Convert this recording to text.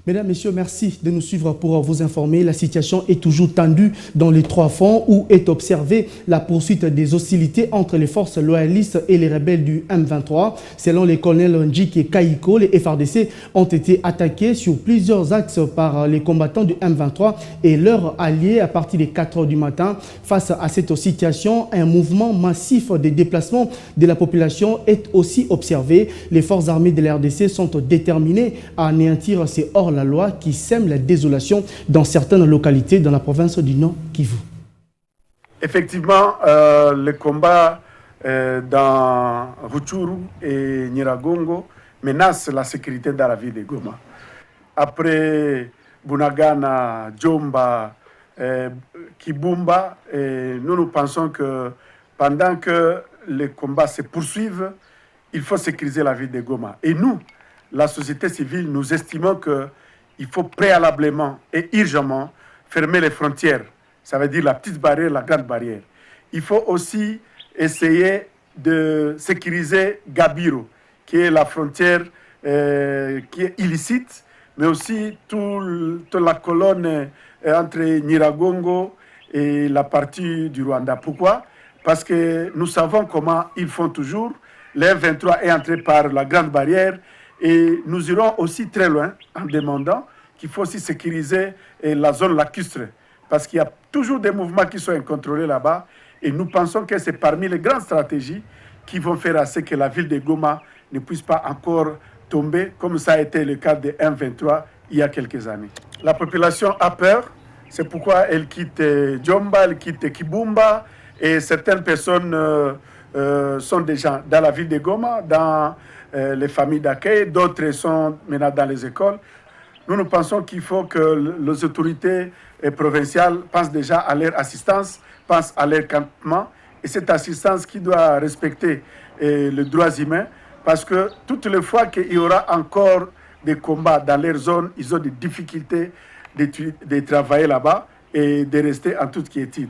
Mesdames, Messieurs, merci de nous suivre pour vous informer. La situation est toujours tendue dans les trois fronts où est observée la poursuite des hostilités entre les forces loyalistes et les rebelles du M23. Selon les colonels Njik et Kaiko, les FRDC ont été attaqués sur plusieurs axes par les combattants du M23 et leurs alliés à partir des 4 h du matin. Face à cette situation, un mouvement massif de déplacement de la population est aussi observé. Les forces armées de la RDC sont déterminées à anéantir ces hors la loi qui sème la désolation dans certaines localités dans la province du Nord Kivu. Effectivement, le combat dans Rutshuru et Nyiragongo menace la sécurité dans la ville de Goma. Après Bunagana, Djomba, Kibumba, nous pensons que pendant que les combats se poursuivent, il faut sécuriser la ville de Goma. Et nous, la société civile, nous estimons qu'il faut préalablement et urgemment fermer les frontières. Ça veut dire la petite barrière, la grande barrière. Il faut aussi essayer de sécuriser Gabiro, qui est la frontière qui est illicite, mais aussi toute la colonne entre Nyiragongo et la partie du Rwanda. Pourquoi? Parce que nous savons comment ils font toujours. Le 23 est entré par la grande barrière et nous irons aussi très loin en demandant qu'il faut aussi sécuriser la zone lacustre parce qu'il y a toujours des mouvements qui sont incontrôlés là-bas et nous pensons que c'est parmi les grandes stratégies qui vont faire à ce que la ville de Goma ne puisse pas encore tomber comme ça a été le cas de M23 il y a quelques années. La population a peur, c'est pourquoi elle quitte Djomba, elle quitte Kibumba et certaines personnes sont déjà dans la ville de Goma, dans les familles d'accueil, d'autres sont maintenant dans les écoles. Nous pensons qu'il faut que les autorités provinciales pensent déjà à leur assistance, pensent à leur campement, et cette assistance qui doit respecter les droits humains, parce que toutes les fois qu'il y aura encore des combats dans leur zone, ils ont des difficultés de travailler là-bas et de rester en toute quiétude.